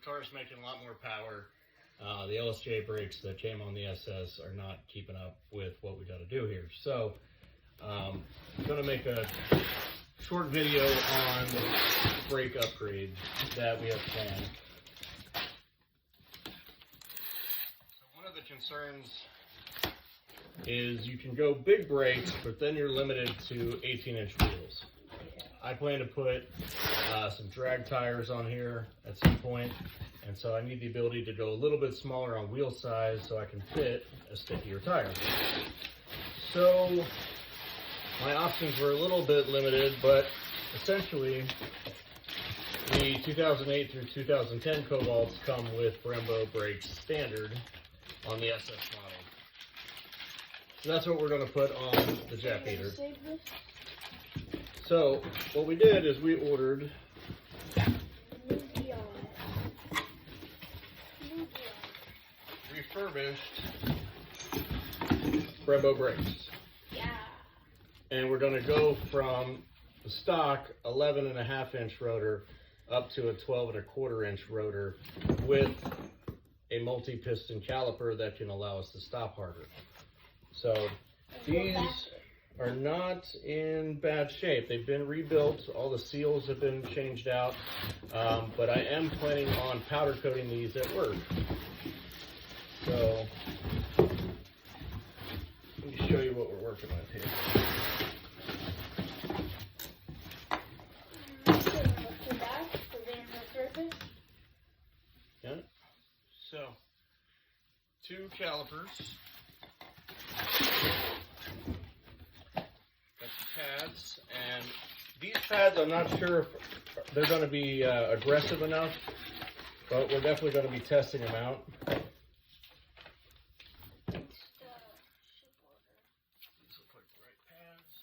car's making a lot more power. The LSJ brakes that came on the SS are not keeping up with what we got to do here. So I'm going to make a short video on brake upgrade that we have planned. So one of the concerns is you can go big brakes, but then you're limited to 18-inch wheels. I plan to put some drag tires on here at some point, and so I need the ability to go a little bit smaller on wheel size so I can fit a stickier tire. So my options were a little bit limited, but essentially the 2008 through 2010 Cobalts come with Brembo brakes standard on the SS model. So that's what we're going to put on the Japeatr. So what we did is we ordered refurbished Brembo brakes. Yeah. And we're going to go from the stock 11.5-inch rotor up to a 12.25-inch rotor with a multi-piston caliper that can allow us to stop harder. So these are not in bad shape. They've been rebuilt. All the seals have been changed out. But I am planning on powder coating these at work. So let me show you what we're working with here. Yeah. So 2 calipers. Got the pads, and these pads I'm not sure if they're going to be aggressive enough, but we're definitely going to be testing them out. These look like the right pads.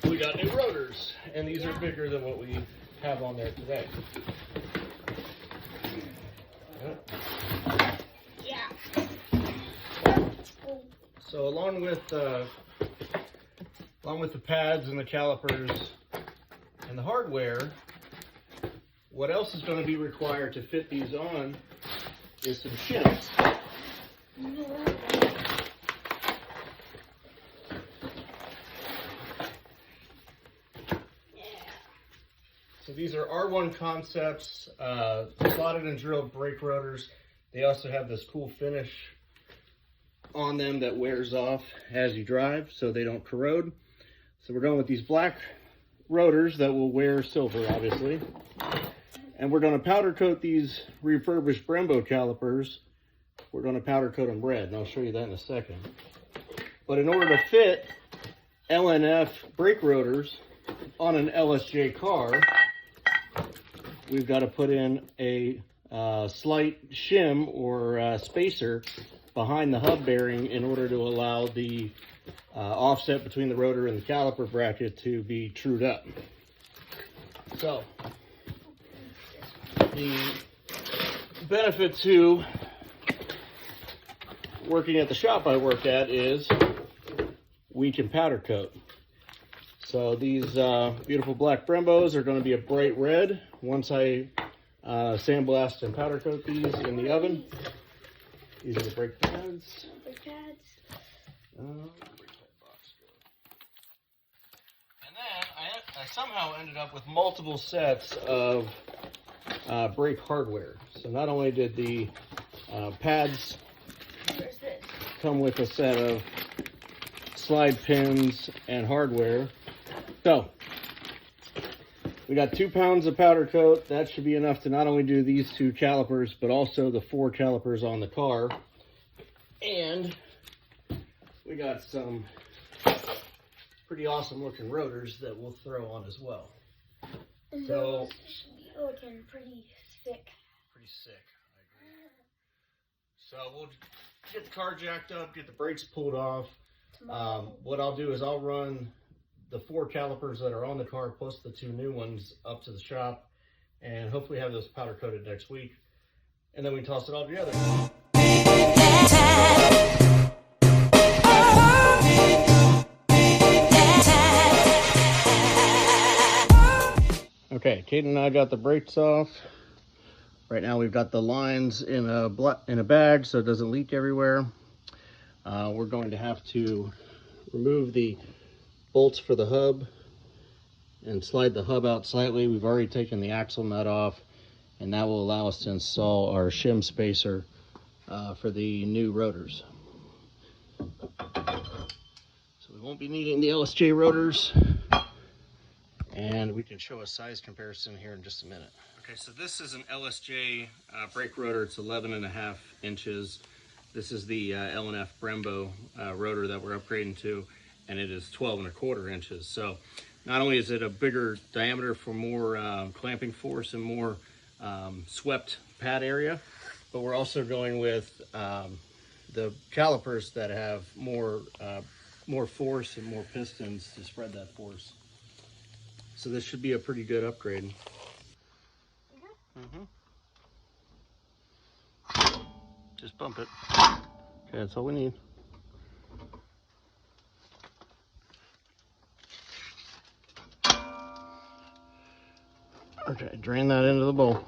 And we got new rotors, and these are bigger than what we have on there today. Yeah. So along with the pads and the calipers and the hardware, what else is going to be required to fit these on is some shims. So these are R1 Concepts, slotted and drilled brake rotors. They also have this cool finish on them that wears off as you drive so they don't corrode. So we're going with these black rotors that will wear silver, obviously. And we're going to powder coat these refurbished Brembo calipers. We're going to powder coat them red, and I'll show you that in a second. But in order to fit LNF brake rotors on an LSJ car, we've got to put in a slight shim or spacer behind the hub bearing in order to allow the offset between the rotor and the caliper bracket to be trued up. So the benefit to working at the shop I work at is we can powder coat. So these beautiful black Brembos are going to be a bright red once I sandblast and powder coat these in the oven. These are the brake pads. Brake pads. And then I somehow ended up with multiple sets of brake hardware. So not only did the pads come with a set of slide pins and hardware. So we got 2 pounds of powder coat. That should be enough to not only do these 2 calipers, but also the 4 calipers on the car. And we got some pretty awesome looking rotors that we'll throw on as well. So looking pretty sick. Pretty sick, I agree. So we'll get the car jacked up, get the brakes pulled off. What I'll do is I'll run the 4 calipers that are on the car plus the 2 new ones up to the shop and hopefully have those powder coated next week. And then we toss it all together. Caden and I got the brakes off. Right now we've got the lines in a bag so it doesn't leak everywhere. We're going to have to remove the bolts for the hub and slide the hub out slightly. We've already taken the axle nut off, and that will allow us to install our shim spacer for the new rotors. So we won't be needing the LSJ rotors, and we can show a size comparison here in just a minute. Okay, so this is an LSJ brake rotor. It's 11.5 inches. This is the L&F Brembo rotor that we're upgrading to, and it is 12.25 inches. So not only is it a bigger diameter for more clamping force and more swept pad area, but we're also going with the calipers that have more force and more pistons to spread that force. So this should be a pretty good upgrade. Just bump it. Okay, that's all we need. Okay, drain that into the bowl.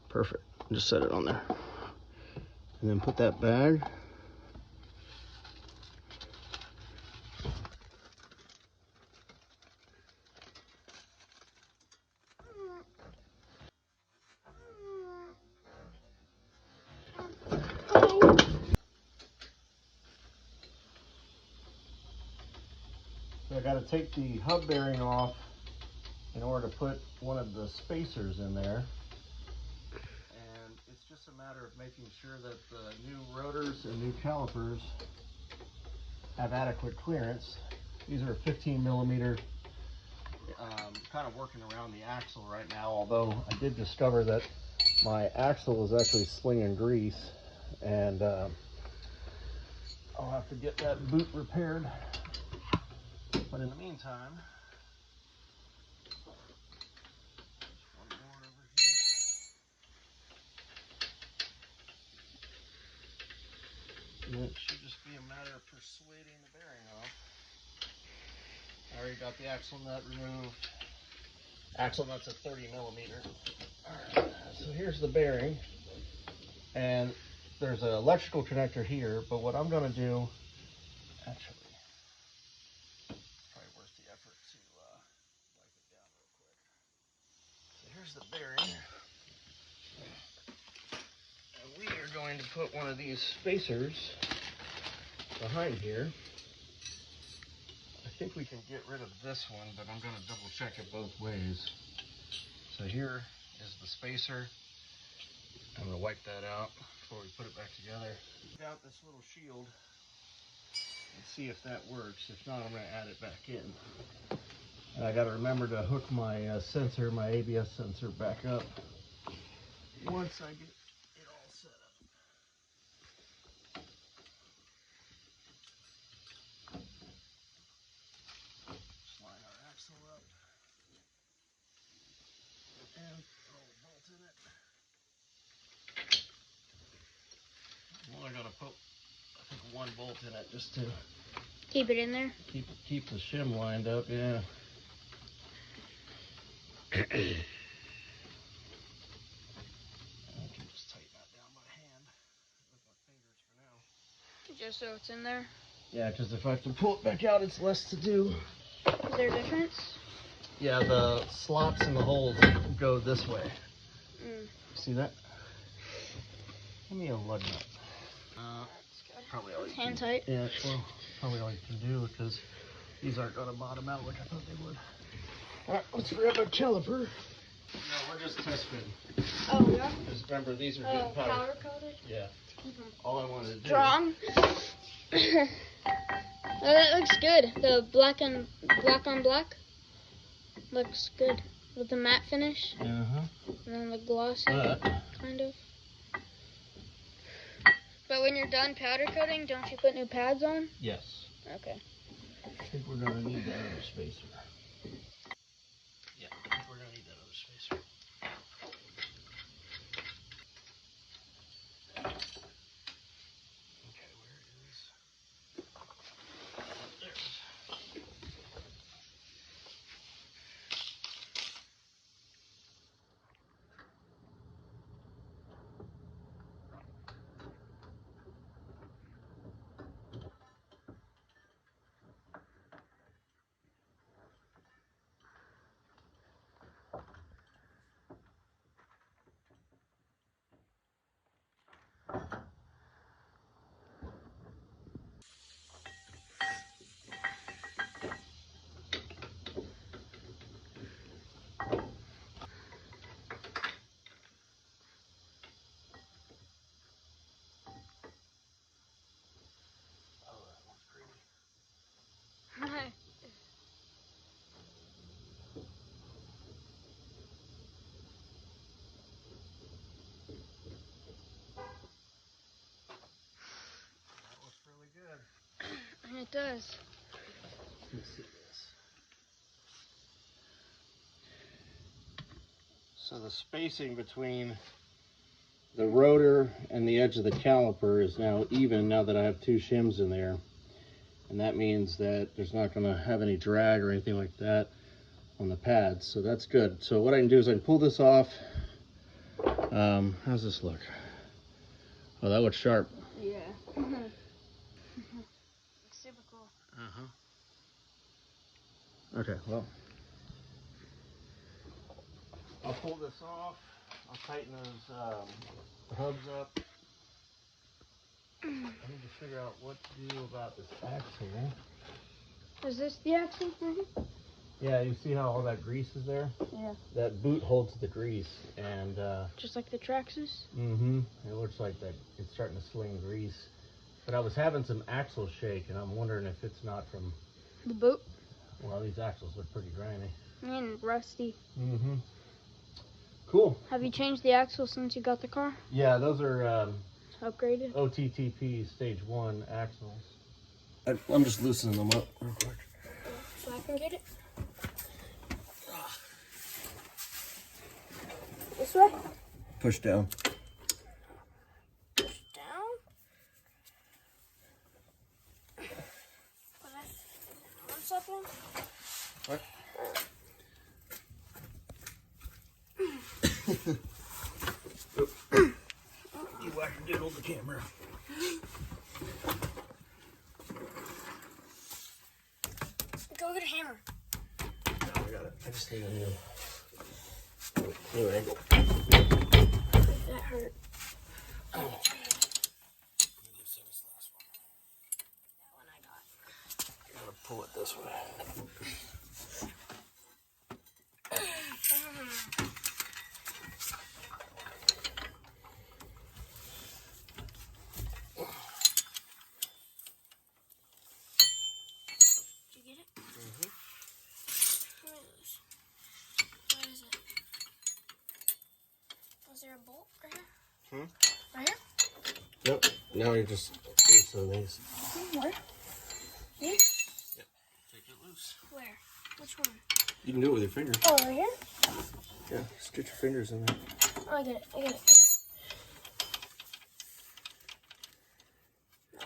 Perfect. Just set it on there. And then put that bag. So I got to take the hub bearing off in order to put one of the spacers in there. And it's just a matter of making sure that the new rotors and new calipers have adequate clearance. These are 15 millimeter, kind of working around the axle right now, although I did discover that my axle is actually slinging grease, and I'll have to get that boot repaired. But in the meantime, one more over here. And it should just be a matter of persuading the bearing off. I already got the axle nut removed. Axle nut's a 30 millimeter. Alright, so here's the bearing. And there's an electrical connector here, but what I'm going to do, actually, probably worth the effort to wipe it down real quick. So here's the bearing. And we are going to put one of these spacers behind here. I think we can get rid of this one, but I'm going to double check it both ways. So here is the spacer. I'm going to wipe that out before we put it back together. Take out this little shield and see if that works. If not, I'm going to add it back in. And I got to remember to hook my sensor, my ABS sensor, back up once I get it all set up. Just line our axle up and throw a bolt in it. I'm only going to put, I think, one bolt in it just to Keep it in there. keep the shim lined up. Yeah. I can just tighten that down by hand with my fingers for now. Just so it's in there. Yeah, because if I have to pull it back out, it's less to do. Is there a difference? Yeah, the slots and the holes go this way. See that? Give me a lug nut. Probably all you Hand can, tight. yeah, well, probably all you can do, because these aren't going to bottom out like I thought they would. Alright, let's grab a caliper. No, we're just test fitting. Oh, yeah? Because remember, these are getting powder coated? Yeah. All I wanted to do. Strong. Oh, that looks good. The black on black looks good. With the matte finish. Uh-huh. And then the glossy, But kind of. But when you're done powder coating, don't you put new pads on? yes. Okay. I think we're going to need that other spacer. Yeah, I think we're going to need that other spacer. Okay, where is... There it is. It does. Let me see this. So the spacing between the rotor and the edge of the caliper is now even now that I have two shims in there. And that means that there's not going to have any drag or anything like that on the pads. So that's good. So what I can do is I can pull this off. How's this look? Oh, that looks sharp. Yeah. Super cool. Okay, well, I'll pull this off. I'll tighten those hubs up. I need to figure out what to do about this axle. Is this the axle? Yeah, you see how all that grease is there? Yeah. That boot holds the grease, and just like the Traxxas? it looks like that it's starting to sling grease. But I was having some axle shake, and I'm wondering if it's not from the boot. Well, these axles look pretty grimy and rusty. Cool. Have you changed the axle since you got the car? Yeah, those are upgraded OTTP stage 1 axles. I'm just loosening them up real quick so I can get it. This way? Push down. Push down? One second. What? You watch her get over the camera. Go get a hammer. No, I got it. I just need a new angle. That hurt. Oh. That one I got. I gotta pull it this way. Did you get it? Where is it? Was there a bolt right here? Right here? Yep. Now you're just loosening these. Where? Here? Yep. Take it loose. Where? Which one? You can do it with your fingers. Oh, right here? Yeah, just get your fingers in there. Oh, I get it. I get it. No.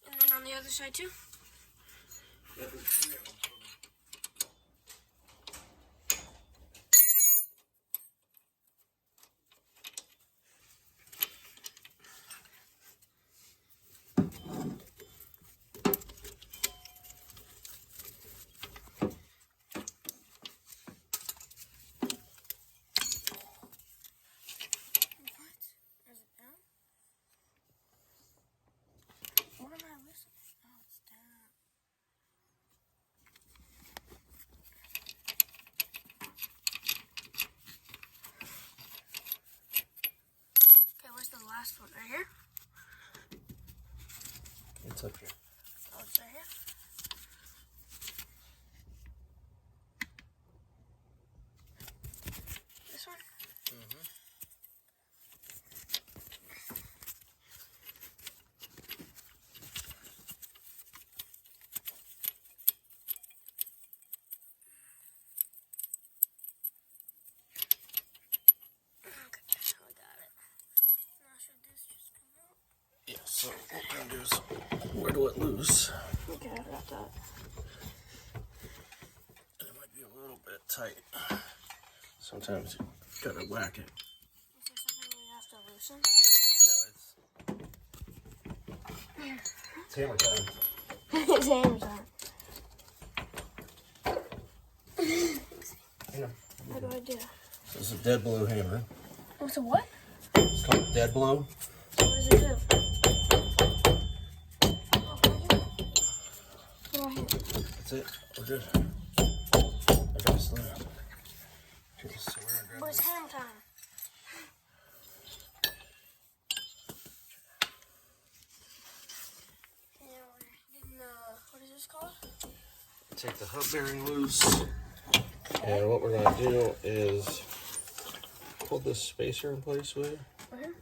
And then on the other side too? Yep. What am I listening? Oh, it's down. Okay, where's the last one? Right here? It's up here. Oh, it's right here? This one? Yeah, so what we're going to do is wiggle it loose. Okay, I got that. And it might be a little bit tight. Sometimes you gotta whack it. Is there something we have to loosen? No, it's hammer time. It's hammer time. Yeah. How do I do? This is a dead blow hammer. What's a what? It's called dead blow. So what does it do? Oh, right here. That's it. We're good. I got a slam. Okay, so we're gonna grab But it's this. hammer time. Yeah, we're getting what is this called? Take the hub bearing loose. Okay. And what we're going to do is pull this spacer in place with it.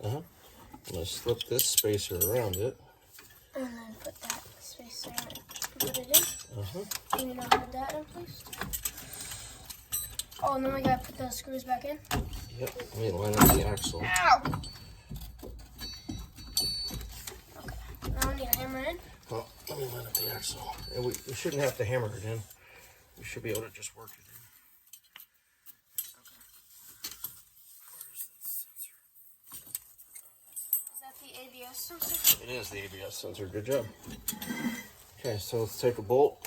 I'm going to slip this spacer around it. And then put that spacer and put it in. And you know, hold that in place. Oh, and then we gotta put the screws back in. Yep, let me line up the axle. Ow! Okay, now I need a hammer in. Well, let me line up the axle. And we shouldn't have to hammer it in. We should be able to just work it in. ABS sensor? It is the ABS sensor. Good job. Okay, so let's take a bolt.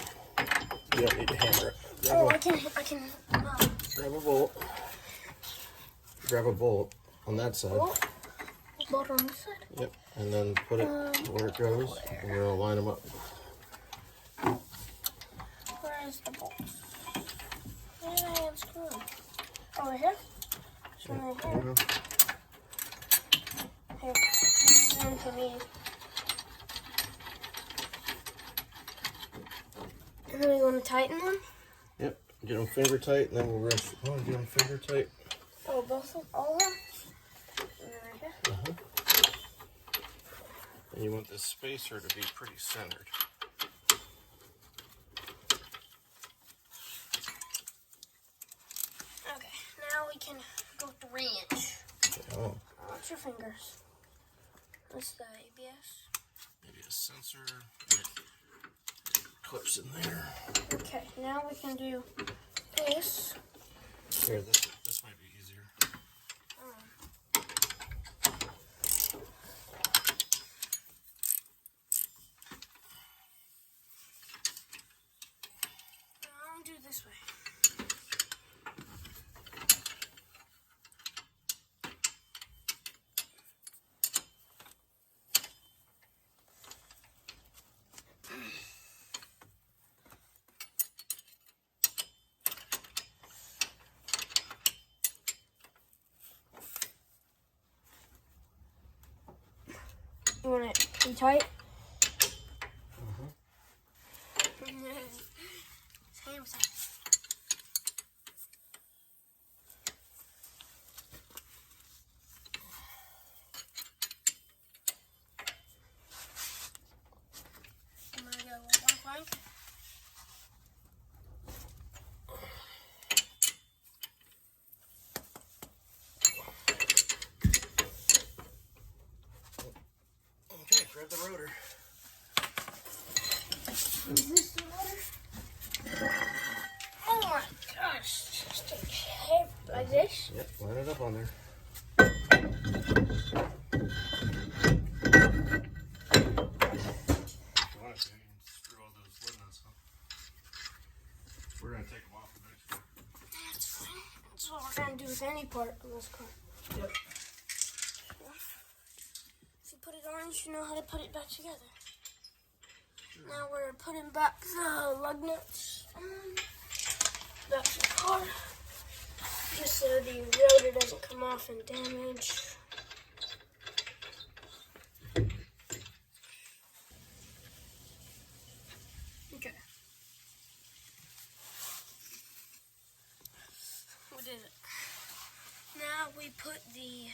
You don't need to hammer it. I can. Grab a bolt. Grab a bolt on that side. Bolt on this side? Yep, and then put it where it goes. And we're going to line them up. Where is the bolt? Where did I unscrew them? Over here? Right here. Here, use them for me. And then we want to tighten them? Yep, get them finger tight, and then we'll rest. Oh, get them finger tight. Oh, both of all of them? And then right here? And you want this spacer to be pretty centered. Okay, now we can go with the wrench. Oh. Watch your fingers. What's the ABS? Maybe a sensor. Clips in there. Okay, now we can do this. Here, this might be easier. I'll do it this way. You want it to be tight? Same size. I'm gonna go one flank. Okay, grab the rotor. Is this the water? Oh my gosh, just a tape like this. Yep, line it up on there. If you want to, you can screw all those lid nuts up. We're going to take them off eventually. That's fine. That's what we're gonna do with any part of this car. Yep. If you put it on, you know how to put it back together. Sure. Now we're putting back the lug nuts back to the car, just so the rotor doesn't come off and damage. Okay. We did it. Now we put the